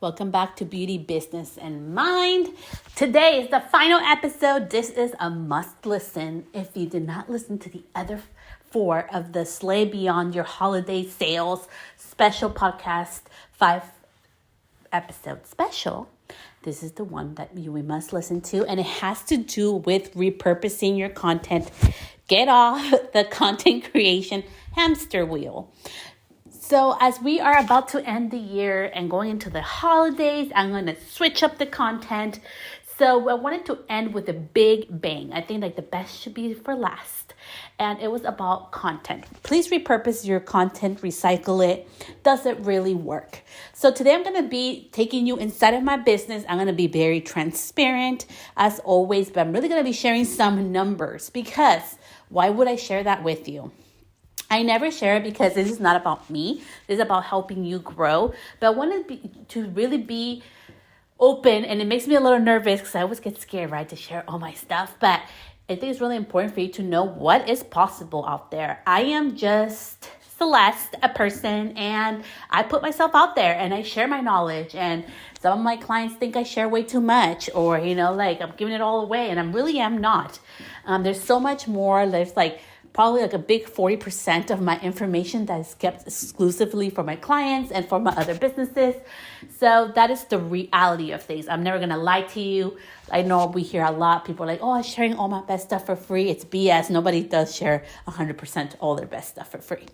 Welcome back to Beauty, Business, and Mind. Today is the final episode. This is a must listen. If you did not listen to the other 4 of the Slay Beyond Your Holiday Sales special podcast, 5 episode special, this is the one that we must listen to, and it has to do with repurposing your content. Get off the content creation hamster wheel. So as we are about to end the year and going into the holidays, I'm going to switch up the content. So I wanted to end with a big bang. I think like the best should be for last. And it was about content. Please repurpose your content, recycle it. Does it really work? So today I'm going to be taking you inside of my business. I'm going to be very transparent as always, but I'm really going to be sharing some numbers because why would I share that with you? I never share it because this is not about me. This is about helping you grow. But I wanted to really be open, and it makes me a little nervous because I always get scared, right, to share all my stuff. But I think it's really important for you to know what is possible out there. I am just Celeste, a person, and I put myself out there and I share my knowledge. And some of my clients think I share way too much, or, like I'm giving it all away, and I really am not. There's so much more. There's probably a big 40% of my information that is kept exclusively for my clients and for my other businesses. So that is the reality of things. I'm never going to lie to you. I know we hear a lot. People are like, oh, I'm sharing all my best stuff for free. It's BS. Nobody does share 100% all their best stuff for free.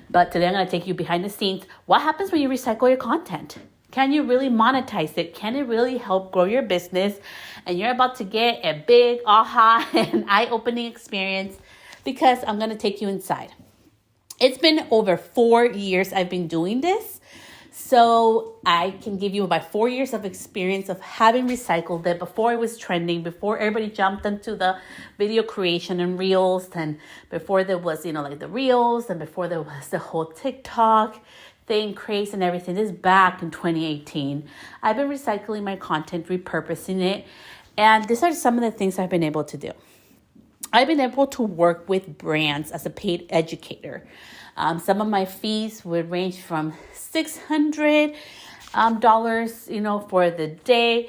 But today I'm going to take you behind the scenes. What happens when you recycle your content? Can you really monetize it? Can it really help grow your business? And you're about to get a big aha and eye-opening experience, because I'm going to take you inside. It's been over 4 years I've been doing this. So I can give you about 4 years of experience of having recycled it before it was trending, before everybody jumped into the video creation and reels, and before there was, the reels, and before there was the whole TikTok thing, craze and everything. This is back in 2018. I've been recycling my content, repurposing it. And these are some of the things I've been able to do. I've been able to work with brands as a paid educator. Some of my fees would range from $600, for the day,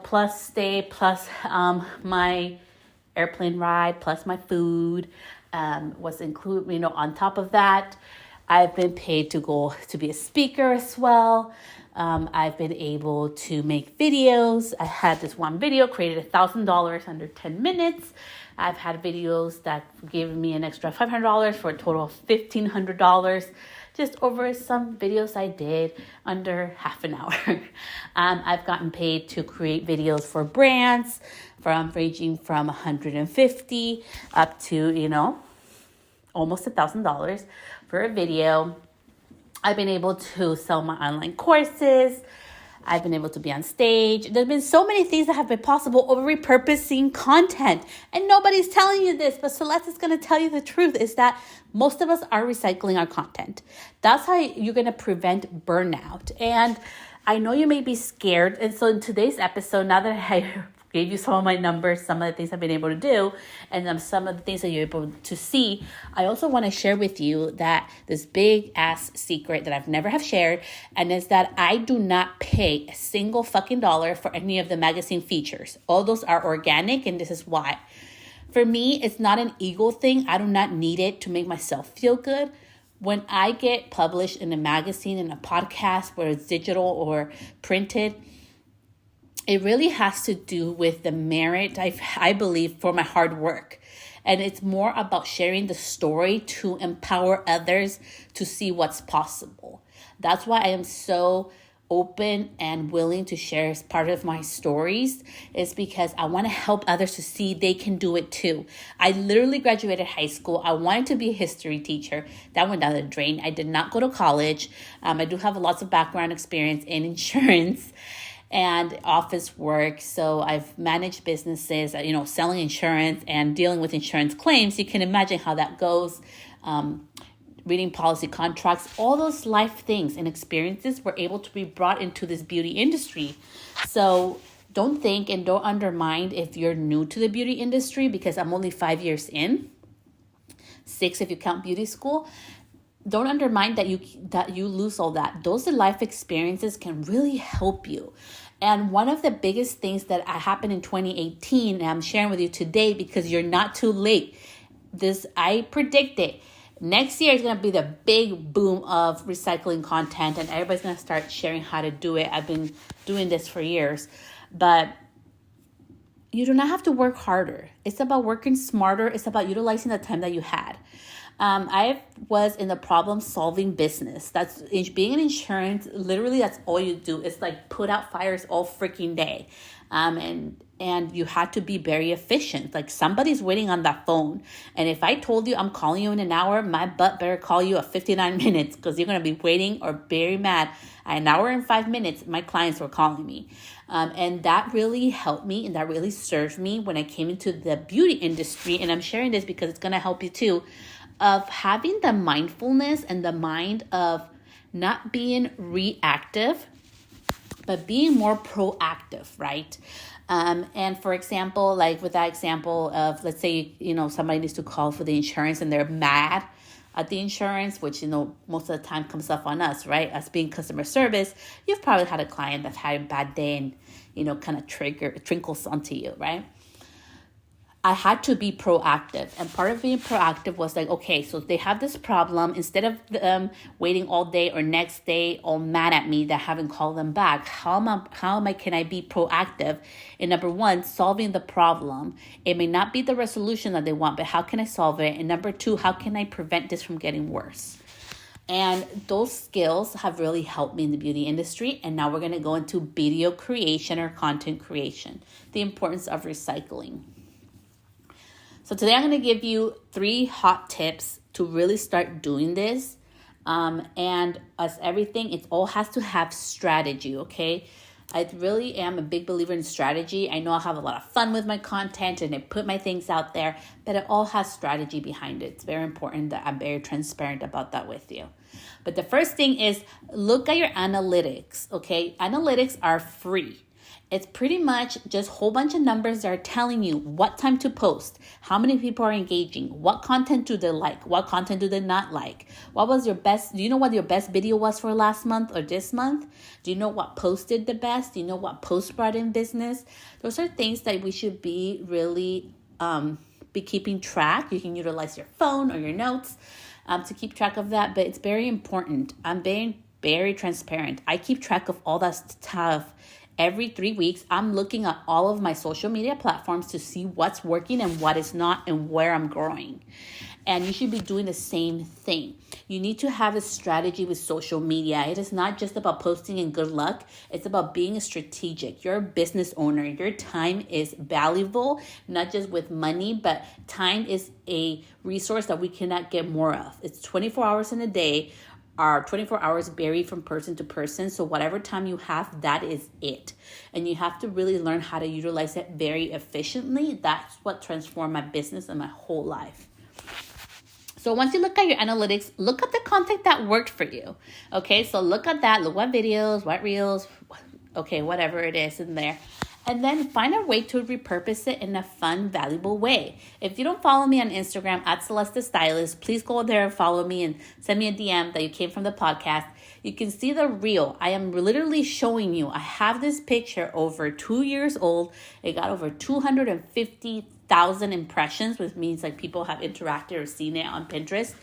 plus stay, plus my airplane ride, plus my food was included. On top of that, I've been paid to go to be a speaker as well. I've been able to make videos. I had this one video, created $1,000 under 10 minutes. I've had videos that gave me an extra $500 for a total of $1,500 just over some videos I did under half an hour. I've gotten paid to create videos for brands ranging from $150 up to, almost $1,000 for a video. I've been able to sell my online courses. I've been able to be on stage. There's been so many things that have been possible over repurposing content. And nobody's telling you this, but Celeste is going to tell you the truth, is that most of us are recycling our content. That's how you're going to prevent burnout. And I know you may be scared. And so in today's episode, now that I gave you some of my numbers, some of the things I've been able to do, and some of the things that you're able to see, I also want to share with you that this big ass secret that I've never have shared, and is that I do not pay a single fucking dollar for any of the magazine features. All those are organic, and this is why. For me, it's not an ego thing. I do not need it to make myself feel good. When I get published in a magazine, in a podcast, whether it's digital or printed, it really has to do with the merit, I believe, for my hard work. And it's more about sharing the story to empower others to see what's possible. That's why I am so open and willing to share as part of my stories, is because I want to help others to see they can do it too. I literally graduated high school. I wanted to be a history teacher. That went down the drain. I did not go to college. I do have lots of background experience in insurance and office work. So I've managed businesses, selling insurance and dealing with insurance claims. You can imagine how that goes. Reading policy contracts, all those life things and experiences were able to be brought into this beauty industry. So don't think and don't undermine if you're new to the beauty industry, because I'm only 5 years in, 6 if you count beauty school. don't undermine that you lose all that. Those life experiences can really help you. And one of the biggest things that happened in 2018, and I'm sharing with you today because you're not too late. I predict it. Next year is going to be the big boom of recycling content, and everybody's going to start sharing how to do it. I've been doing this for years, but you do not have to work harder. It's about working smarter. It's about utilizing the time that you had. I was in the problem solving business. That's being in insurance. Literally, that's all you do. It's like put out fires all freaking day. And you had to be very efficient. Like somebody's waiting on that phone. And if I told you I'm calling you in an hour, my butt better call you at 59 minutes because you're going to be waiting or very mad. At an hour and 5 minutes, my clients were calling me. And that really helped me and that really served me when I came into the beauty industry. And I'm sharing this because it's going to help you too, of having the mindfulness and the mind of not being reactive, but being more proactive, right? And for example, like with that example of, let's say, somebody needs to call for the insurance and they're mad at the insurance, which, most of the time comes up on us, right? Us being customer service, you've probably had a client that's had a bad day and, kind of trickles onto you, right? I had to be proactive. And part of being proactive was like, okay, so they have this problem. Instead of waiting all day or next day all mad at me that I haven't called them back, can I be proactive in, number one, solving the problem? It may not be the resolution that they want, but how can I solve it? And number two, how can I prevent this from getting worse? And those skills have really helped me in the beauty industry. And now we're going to go into video creation or content creation, the importance of recycling. So today I'm going to give you 3 hot tips to really start doing this. And as everything, it all has to have strategy, okay? I really am a big believer in strategy. I know I have a lot of fun with my content and I put my things out there, but it all has strategy behind it. It's very important that I'm very transparent about that with you. But the first thing is look at your analytics, okay? Analytics are free. It's pretty much just a whole bunch of numbers that are telling you what time to post, how many people are engaging, what content do they like, what content do they not like, do you know what your best video was for last month or this month? Do you know what post did the best? Do you know what post brought in business? Those are things that we should be really be keeping track. You can utilize your phone or your notes to keep track of that, but it's very important. I'm being very transparent. I keep track of all that stuff. Every 3 weeks, I'm looking at all of my social media platforms to see what's working and what is not and where I'm growing. And you should be doing the same thing. You need to have a strategy with social media. It is not just about posting and good luck. It's about being strategic. You're a business owner. Your time is valuable, not just with money, but time is a resource that we cannot get more of. It's 24 hours in a day. Our 24 hours vary from person to person. So whatever time you have, that is it. And you have to really learn how to utilize it very efficiently. That's what transformed my business and my whole life. So once you look at your analytics, look at the content that worked for you. Okay, so look at that. Look what videos, what reels, okay, whatever it is in there. And then find a way to repurpose it in a fun, valuable way. If you don't follow me on Instagram at Celeste Stylist, please go there and follow me and send me a DM that you came from the podcast. You can see the reel. I am literally showing you. I have this picture over 2 years old. It got over 250,000 impressions, which means like people have interacted or seen it on Pinterest.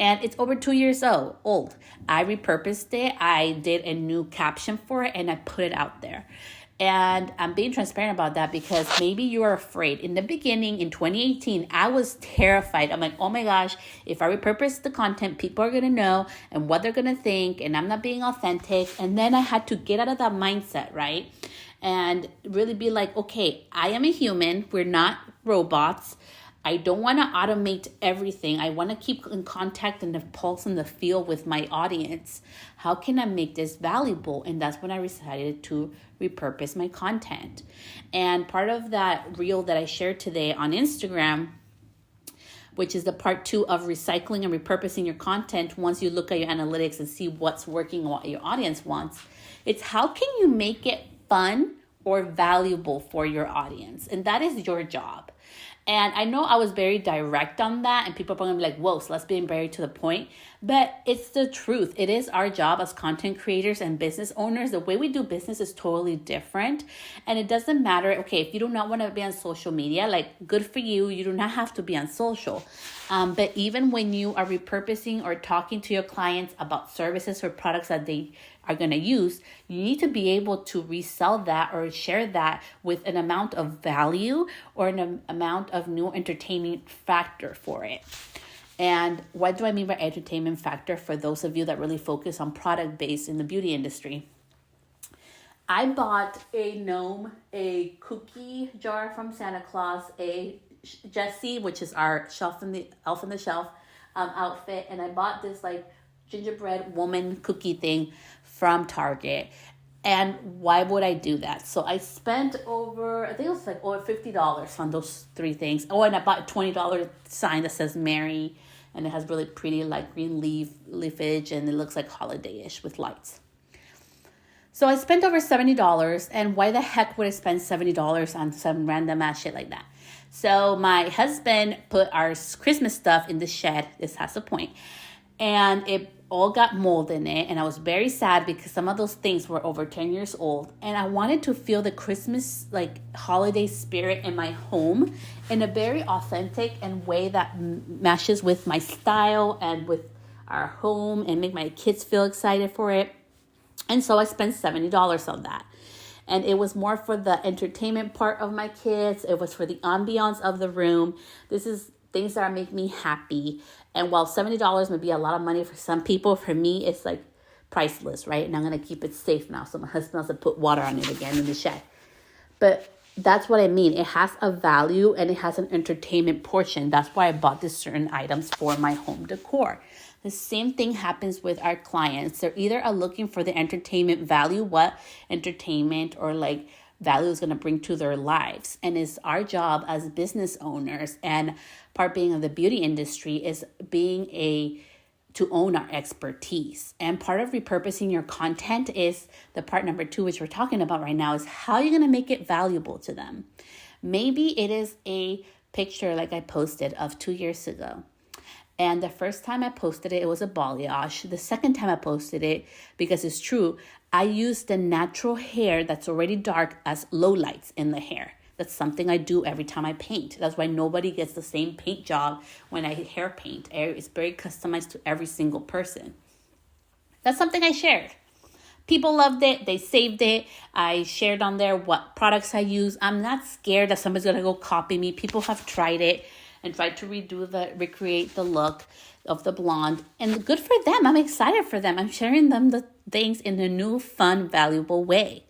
And it's over 2 years old. I repurposed it. I did a new caption for it and I put it out there. And I'm being transparent about that because maybe you are afraid. In the beginning, in 2018, I was terrified. I'm like, oh my gosh, if I repurpose the content, people are going to know and what they're going to think, and I'm not being authentic. And then I had to get out of that mindset, right? And really be like, okay, I am a human. We're not robots. I don't want to automate everything. I want to keep in contact and the pulse and the feel with my audience. How can I make this valuable? And that's when I decided to repurpose my content. And part of that reel that I shared today on Instagram, which is the part 2 of recycling and repurposing your content, once you look at your analytics and see what's working and what your audience wants, it's how can you make it fun or valuable for your audience? And that is your job. And I know I was very direct on that, and people are going to be like, whoa, so let's be very to the point. But it's the truth. It is our job as content creators and business owners. The way we do business is totally different. And it doesn't matter, okay, if you do not want to be on social media, like, good for you. You do not have to be on social. But even when you are repurposing or talking to your clients about services or products that they are going to use, you need to be able to resell that or share that with an amount of value or an amount of new entertainment factor for it. And what do I mean by entertainment factor for those of you that really focus on product based in the beauty industry? I bought a gnome, a cookie jar from Santa Claus, a Jessie, which is our elf on the shelf outfit, and I bought this like gingerbread woman cookie thing from Target. And why would I do that? So I spent over, I think it was like over $50 on those three things. Oh, and I bought a $20 sign that says Merry, and it has really pretty like green leafage, and it looks like holiday-ish with lights. So I spent over $70, and why the heck would I spend $70 on some random ass shit like that? So my husband put our Christmas stuff in the shed. This has a point. And it all got mold in it. And I was very sad because some of those things were over 10 years old. And I wanted to feel the Christmas, like, holiday spirit in my home in a very authentic and way that matches with my style and with our home and make my kids feel excited for it. And so I spent $70 on that. And it was more for the entertainment part of my kids. It was for the ambiance of the room. This is things that make me happy. And while $70 may be a lot of money for some people, for me, it's like priceless, right? And I'm going to keep it safe now. So my husband has to put water on it again in the shed. But that's what I mean. It has a value and it has an entertainment portion. That's why I bought these certain items for my home decor. The same thing happens with our clients. They're either are looking for the entertainment value, what entertainment or like value is going to bring to their lives. And it's our job as business owners, and part being of the beauty industry is to own our expertise. And part of repurposing your content is the part number 2, which we're talking about right now, is how you're going to make it valuable to them. Maybe it is a picture like I posted of 2 years ago. And the first time I posted it, it was a balayage. The second time I posted it, because it's true, I used the natural hair that's already dark as lowlights in the hair. That's something I do every time I paint. That's why nobody gets the same paint job when I hair paint. It's very customized to every single person. That's something I shared. People loved it. They saved it. I shared on there what products I use. I'm not scared that somebody's going to go copy me. People have tried it and tried to recreate the look of the blonde. And good for them. I'm excited for them. I'm sharing them the things in a new, fun, valuable way.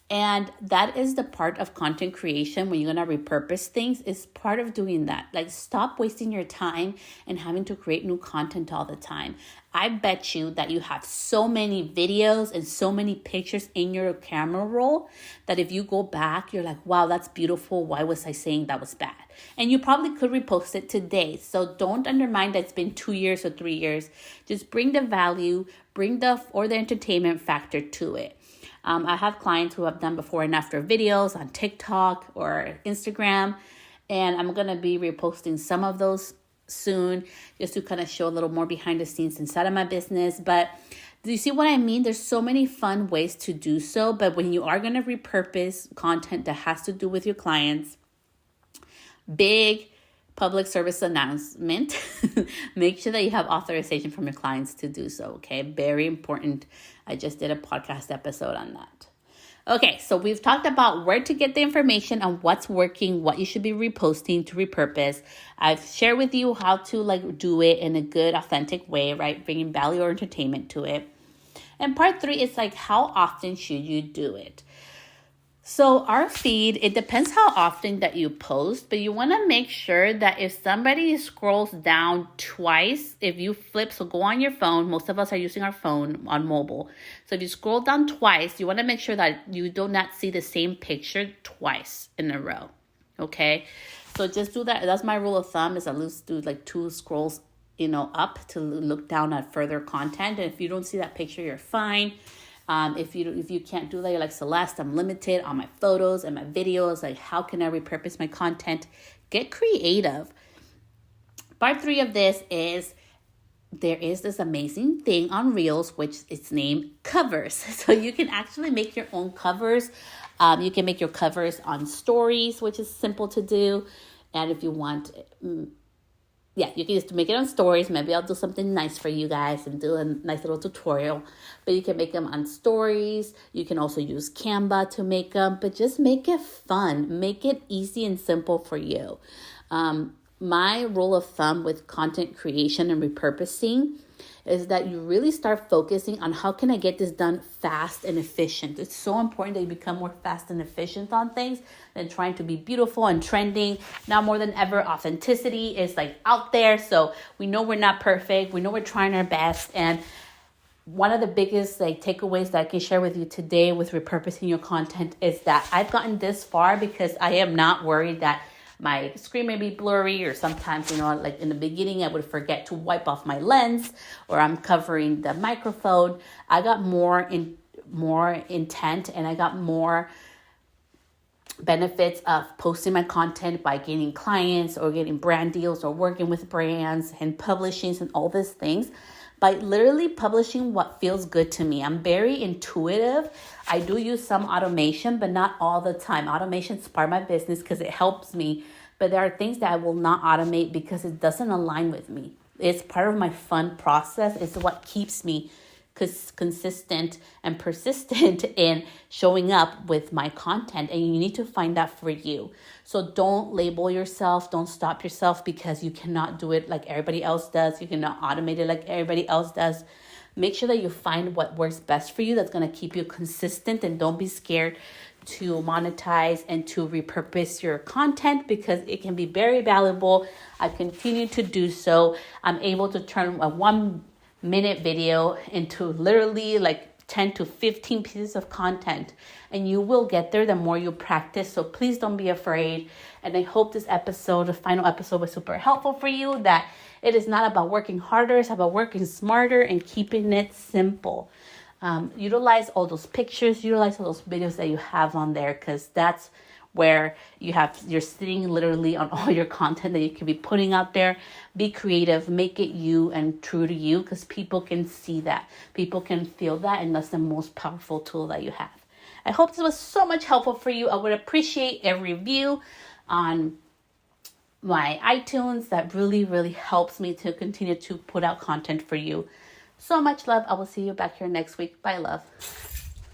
And that is the part of content creation when you're going to repurpose things, is part of doing that. Like, stop wasting your time and having to create new content all the time. I bet you that you have so many videos and so many pictures in your camera roll that if you go back, you're like, wow, that's beautiful. Why was I saying that was bad? And you probably could repost it today. So don't undermine that it's been 2 years or 3 years. Just bring the value, bring the entertainment factor to it. I have clients who have done before and after videos on TikTok or Instagram, and I'm going to be reposting some of those soon just to kind of show a little more behind the scenes inside of my business. But do you see what I mean? There's so many fun ways to do so, but when you are going to repurpose content that has to do with your clients, big public service announcement, make sure that you have authorization from your clients to do so, okay? Very important. I just did a podcast episode on that. Okay, so we've talked about where to get the information on what's working, what you should be reposting to repurpose. I've shared with you how to do it in a good, authentic way, right? Bringing value or entertainment to it. And part 3 is how often should you do it? So our feed, it depends how often that you post, but you want to make sure that if somebody scrolls down twice, if you flip, so go on your phone, most of us are using our phone on mobile. So if you scroll down twice, you want to make sure that you do not see the same picture twice in a row, okay? So just do that. That's my rule of thumb, is at least do 2 scrolls, up to look down at further content. And if you don't see that picture, you're fine. If you can't do that, you're like, Celeste, I'm limited on my photos and my videos. Like, how can I repurpose my content? Get creative. Part 3 of this is there is this amazing thing on Reels, which is named covers. So you can actually make your own covers. You can make your covers on stories, which is simple to do. And if you want, you can just make it on stories. Maybe I'll do something nice for you guys and do a nice little tutorial. But you can make them on stories. You can also use Canva to make them. But just make it fun. Make it easy and simple for you. My rule of thumb with content creation and repurposing is that you really start focusing on how can I get this done fast and efficient. It's so important that you become more fast and efficient on things than trying to be beautiful and trending. Now more than ever, authenticity is like out there. So we know we're not perfect. We know we're trying our best. And one of the biggest takeaways that I can share with you today with repurposing your content is that I've gotten this far because I am not worried that my screen may be blurry, or sometimes, like in the beginning, I would forget to wipe off my lens, or I'm covering the microphone. I got more intent, and I got more benefits of posting my content by gaining clients or getting brand deals or working with brands and publishing and all these things by literally publishing what feels good to me. I'm very intuitive. I do use some automation, but not all the time. Automation is part of my business because it helps me, but there are things that I will not automate because it doesn't align with me. It's part of my fun process. It's what keeps me consistent and persistent in showing up with my content, and you need to find that for you. So don't label yourself, don't stop yourself because you cannot do it like everybody else does. You cannot automate it like everybody else does. Make sure that you find what works best for you that's going to keep you consistent, and don't be scared to monetize and to repurpose your content because it can be very valuable. I continue to do so. I'm able to turn a 1-minute video into literally 10 to 15 pieces of content, and you will get there the more you practice. So please don't be afraid. And I hope this episode, the final episode, was super helpful for you, that it is not about working harder, it's about working smarter and keeping it simple. Utilize all those pictures, utilize all those videos that you have on there, because that's where you're sitting literally on all your content that you can be putting out there. Be creative, make it you and true to you, because people can see that. People can feel that, and that's the most powerful tool that you have. I hope this was so much helpful for you. I would appreciate a review on my iTunes. That really, really helps me to continue to put out content for you. So much love. I will see you back here next week. Bye, love.